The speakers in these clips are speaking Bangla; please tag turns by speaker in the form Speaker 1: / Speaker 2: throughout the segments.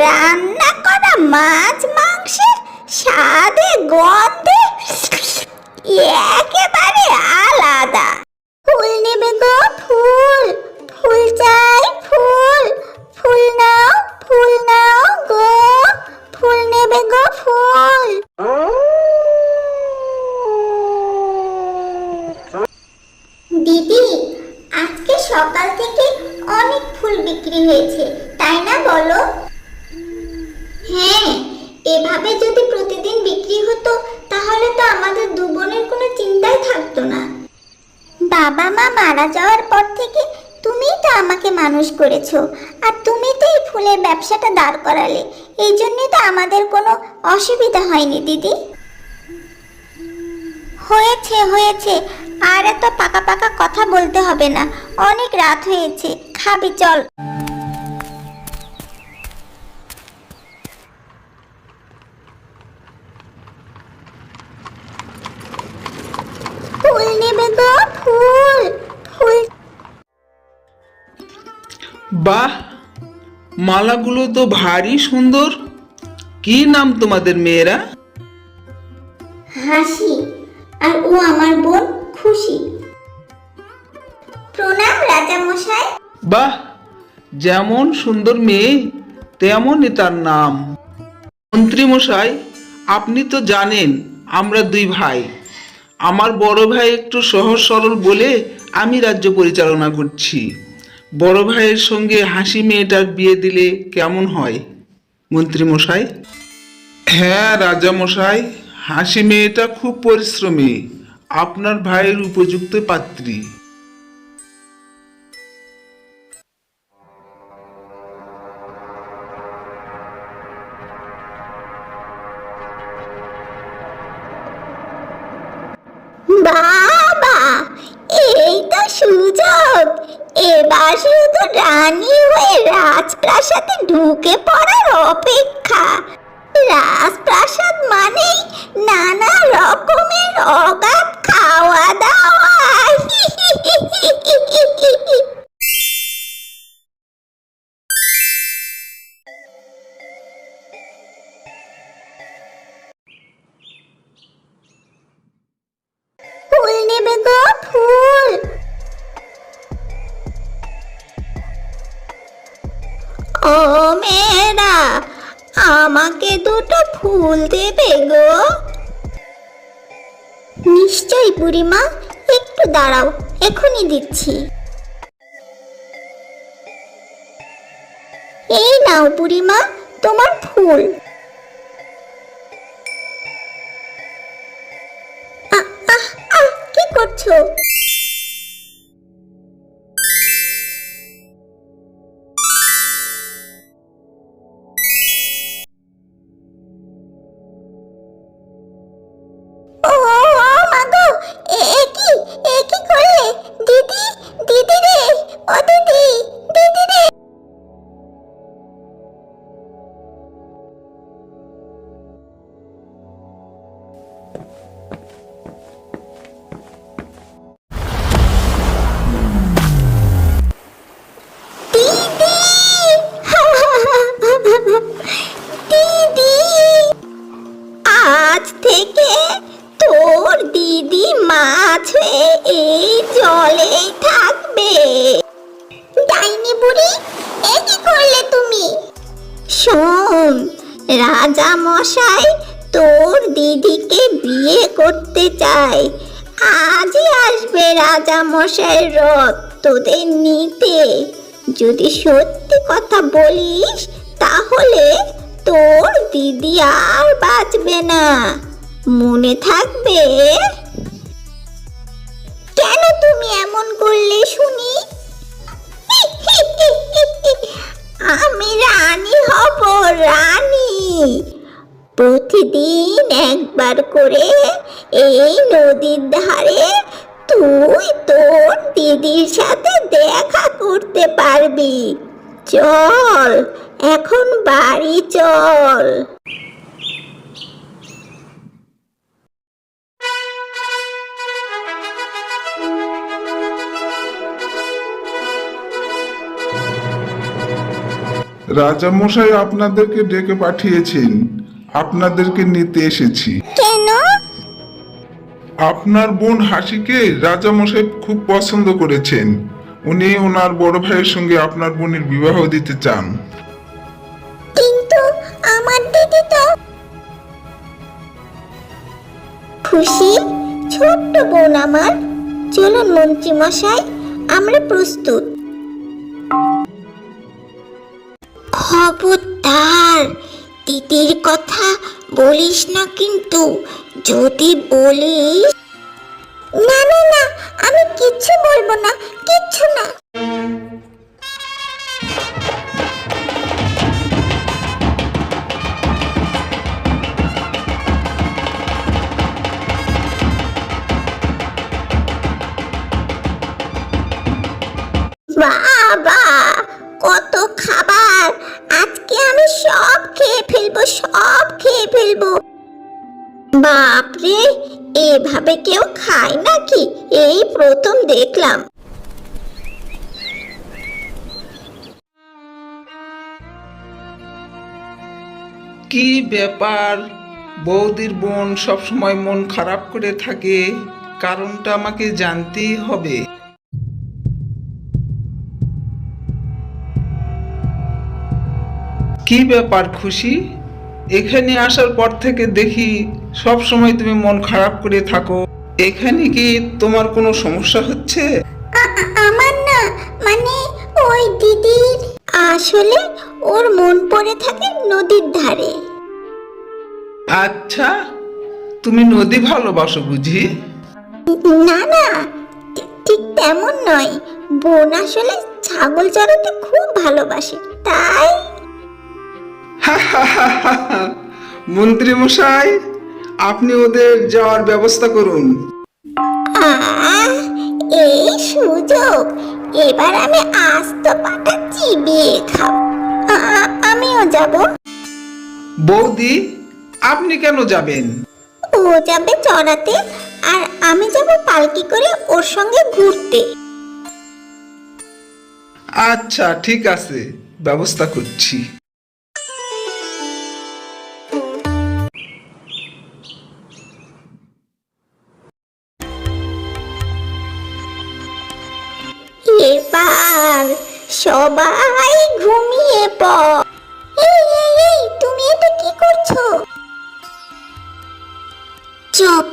Speaker 1: রান্না করা মাছ মাংসের স্বাদে গন্ধে একেবারে আলাদা। ফুল নেবে গো ফুল, ফুল চাই ফুল, ফুল নাও গো, ফুল নেবে গো ফুল। দিদি, আজকে সকাল থেকে অনেক ফুল বিক্রি হয়েছে, তাই না বলো? হ্যাঁ, এভাবে যদি প্রতিদিন বিক্রি হতো তাহলে তো আমাদের দু বোনের কোনো চিন্তাই থাকতো না। বাবা মা মারা যাওয়ার পর থেকে তুমিই তো আমাকে মানুষ করেছো, আর তুমি তো এই ফুলের ব্যবসাটা দাঁড় করালে, এই জন্যই তো আমাদের কোনো অসুবিধা হয়নি দিদি। হয়েছে হয়েছে, আর এত পাকা পাকা কথা বলতে হবে না, অনেক রাত হয়েছে, খাবি চল। ফুল নেবে গো ফুল, ফুল।
Speaker 2: বাহ, মালাগুলো তো ভারী সুন্দর। কি নাম তোমাদের মেয়েরা?
Speaker 1: হাসি, আর ও আমার বোন খুশি। প্রণাম রাজা মশাই।
Speaker 2: বাহ, যেমন সুন্দর মেয়ে তেমনই তার নাম। মন্ত্রী মশাই, আপনি তো জানেন আমরা দুই ভাই। আমার বড় ভাই একটু সহজ সরল বলে আমি রাজ্য পরিচালনা করছি। বড় ভাইয়ের সঙ্গে হাসি মেয়েটার বিয়ে দিলে কেমন হয় মন্ত্রী মশাই? হ্যাঁ রাজা মশাই, হাসি মেয়েটা খুব পরিশ্রমী, আপনার ভাইয়ের উপযুক্ত পাত্রী।
Speaker 1: বাবা, এই তো সুযোগ, এবার শুধু রানী হয়ে রাজপ্রাসাদে ঢুকে পড়ার অপেক্ষা। রাজপ্রাসাদ মানেই নানা রকমের অগাধ খাওয়া দাওয়া। ফুল নেবে গো ফুল। ও মেয়েরা, আমাকে দুটো ফুল দেবে গো। নিশ্চয়ই বুড়িমা, একটু দাঁড়াও, এখনই দিচ্ছি। এই নাও বুড়িমা, তোমার ফুল। কি করছো? ও মা গো, এ কি করলে? দিদি, দিদি রে, ও দিদি, দিদি রে। দিদি, আজ থেকে তোর দিদি মাছ হয়ে এই জলেই থাকবে। ডাইনি বুড়ি, এ কি করলে তুমি? শোন, রাজা মশাই তোর দিদিকে বিয়ে করতে চায়। আজই আসবে রাজা মশাইয়ের রথ তোদের নিতে। যদি সত্যি কথা বলিস তাহলে তোর দিদি আর বাঁচবে না, মনে থাকবে। কেন তুমি এমন করলে শুনি? আমি রানী হব, রানী। প্রতিদিন একবার করে এই নদীর ধারে তুই তোর দিদির সাথে দেখা করতে পারবি। চল, এখন বাড়ি চল।
Speaker 3: রাজামশাই আপনাদেরকে ডেকে পাঠিয়েছেন, আপনাদেরকে নিতে এসেছি।
Speaker 1: কেন?
Speaker 3: আপনার বোন হাসিকে রাজামশাই খুব পছন্দ করেছেন। উনি ওনার বড় ভাইয়ের সঙ্গে আপনার বোনের বিবাহ দিতে চান।
Speaker 1: কিন্তু আমার দিদি তো খুশি, ছোট্ট বোন আমার। চলুন মন্ত্রী মশাই, আমরা প্রস্তুত। খবরদার দিদির কথা বলিস না, কিন্তু যদি বলিস। না না না, আমি কিচ্ছু বলবো না, কিচ্ছু না। বাবা, কত খাবার! আজকে আমি সব খেয়ে ফেলবো, সব খেয়ে ফেলবো। বাপরে, এভাবে কেউ খায় নাকি? এই প্রথম দেখলাম।
Speaker 2: কি ব্যাপার? বৌদির বোন সবসময় মন খারাপ করে থাকে, কারণটা আমাকে জানতেই হবে। কি ব্যাপার খুশি? এখানে আসার পর থেকে দেখি সব সময় তুমি মন খারাপ করে থাকো। এখানে কি তোমার কোনো সমস্যা হচ্ছে?
Speaker 1: আমার না, মানে ওই দিদির আসলে ওর মন পড়ে থাকে নদীর ধারে।
Speaker 2: আচ্ছা, তুমি নদী ভালোবাসো বুঝি?
Speaker 1: না না, ঠিক তেমন নয়। বোন আসলে ছাগল চড়াতে খুব ভালোবাসে, তাই।
Speaker 2: মন্ত্রী মশাই, আপনি ওদের যাওয়ার ব্যবস্থা করুন।
Speaker 1: আহ, এই সুযোগ! এবার আমি আস্ত পাটা চিবিয়ে খাবো। আমিও যাব।
Speaker 2: বৌদি, আপনি কেন যাবেন?
Speaker 1: ও যাবে চড়াতে, আর আমি যাব পালকি করে ওর সঙ্গে ঘুরতে।
Speaker 2: আচ্ছা ঠিক আছে, ব্যবস্থা করছি।
Speaker 1: এবার সবাই ঘুমিয়ে পড়। এই এই এই, তুমি এটা কি করছো? চুপ!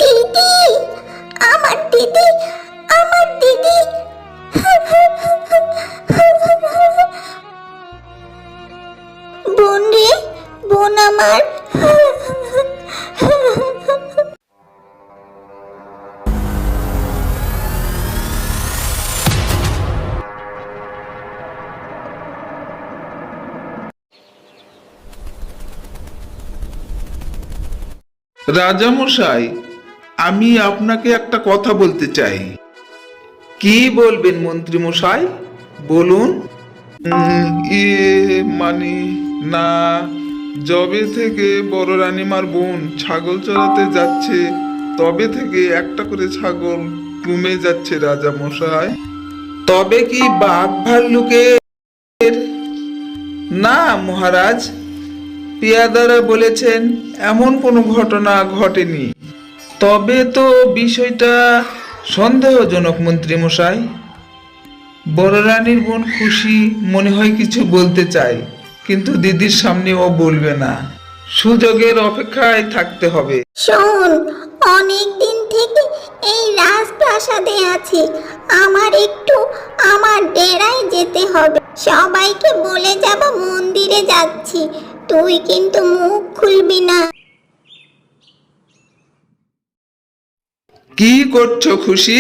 Speaker 1: দিদি, আমার দিদি, আমার দিদি। বোন রে, বোন আমার।
Speaker 2: রাজামশাই, আমি আপনাকে একটা কথা বলতে চাই। কি বলবেন মন্ত্রী মশাই, বলুন।
Speaker 3: মানে না, যবে থেকে বড় রানীমার বোন ছাগল চড়াতে যাচ্ছে তবে থেকে একটা করে ছাগল কমে যাচ্ছে রাজামশাই।
Speaker 2: তবে কি বাঘ ভাল্লুকের? না মহারাজ, পেয়াদারা বলেছেন এমন কোনো ঘটনা ঘটেনি। তবে তো বিষয়টা সন্দেহজনক মন্ত্রী মশাই। বড় রানীর বোন খুশি মনে হয় কিছু বলতে চায়, কিন্তু দিদির সামনে ও বলবে না। সুযোগের অপেক্ষায় থাকতে হবে।
Speaker 1: শোন, অনেক দিন থেকে এই রাজপ্রাসাদে আছি। আমার একটু আমার ডেরায় যেতে হবে। সবাইকে বলে যাব মন্দিরে যাচ্ছি। তুই কিন্তু মুখ খুলবি না।
Speaker 2: কি করছো খুশি?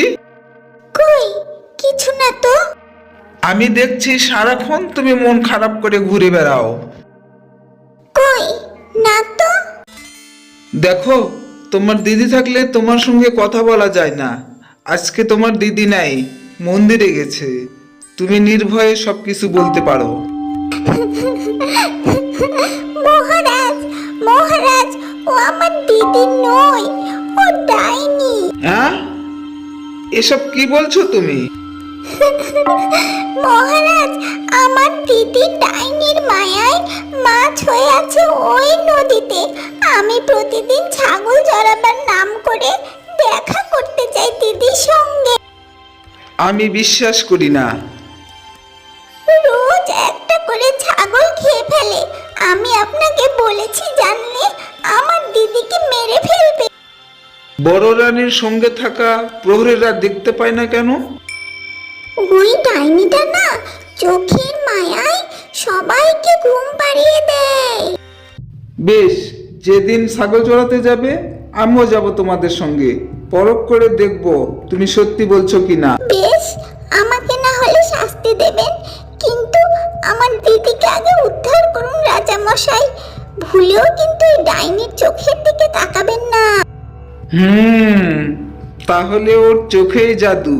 Speaker 1: কই, কিছু না তো।
Speaker 2: আমি দেখছি সারাক্ষণ তুমি মন খারাপ করে ঘুরে বেড়াও।
Speaker 1: কই, না তো।
Speaker 2: দেখো, তোমার দিদি থাকলে তোমার সঙ্গে কথা বলা যায় না। আজকে তোমার দিদি নাই, মন্দিরে গেছে। তুমি নির্ভয়ে সবকিছু বলতে পারো।
Speaker 1: মহারাজ, মহারাজ, ও আমার দিদি নয়, ও ডাইনি।
Speaker 2: হ্যাঁ, এসব কি বলছো তুমি?
Speaker 1: মহারাজ, আমার দিদি ডাইনির মায়ায় মাছ হয়ে আছে ওই নদীতে। আমি প্রতিদিন ছাগল চড়াবার নাম করে দেখা করতে চাই দিদির সঙ্গে।
Speaker 2: আমি বিশ্বাস করি না।
Speaker 1: রোজ একটা করে ছাগল খেয়ে ফেলে। আমি আপনাকে বলেছি, জানলে আমার দিদিকে মেরে ফেলবে।
Speaker 2: বড় রানীর সঙ্গে থাকা প্রহরীরা দেখতে পায় না কেন?
Speaker 1: ওই ডাইনিটা না চোখের মায়ায় সবাইকে ঘুম পাড়িয়ে দেয়।
Speaker 2: বেশ, যেদিন ছাগল চড়াতে যাবে আমিও যাব তোমাদের সঙ্গে। পরখ করে দেখব তুমি সত্যি বলছো কিনা।
Speaker 1: বেশ, আমাকে না হলে শাস্তি দেবেন, কিন্তু আমার দিদিকে আগে উদ্ধার করুন রাজা মশাই। ভুলেও কিন্তু এই ডাইনির চোখের দিকে তাকাবেন না।
Speaker 2: তাহলে ওর চোখেই জাদু।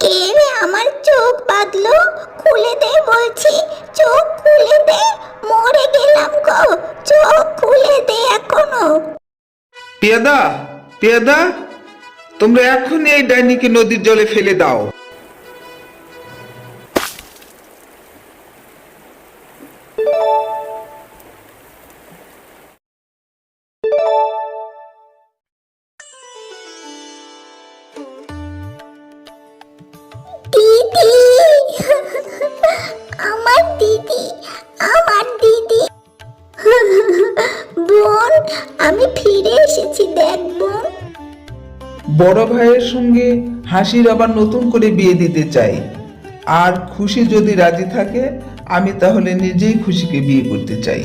Speaker 1: কে রে আমার চোখ বাঁধলো? খুলে দে বলছি, চোখ খুলে দে, মরে গেলাম গো, চোখ খুলে দে এখনো।
Speaker 2: পেয়াদা, পেয়াদা, তোমরা এখনই এই ডাইনিকে নদীর জলে ফেলে দাও।
Speaker 1: দিদি, আমার দিদি, আমার দিদি। বোন, আমি ফিরে এসেছি, দেখ বোন।
Speaker 2: বড় ভাইয়ের সঙ্গে হাসির আবার নতুন করে বিয়ে দিতে চাই। আর খুশি যদি রাজি থাকে, আমি তাহলে নিজেই খুশিকে বিয়ে করতে চাই।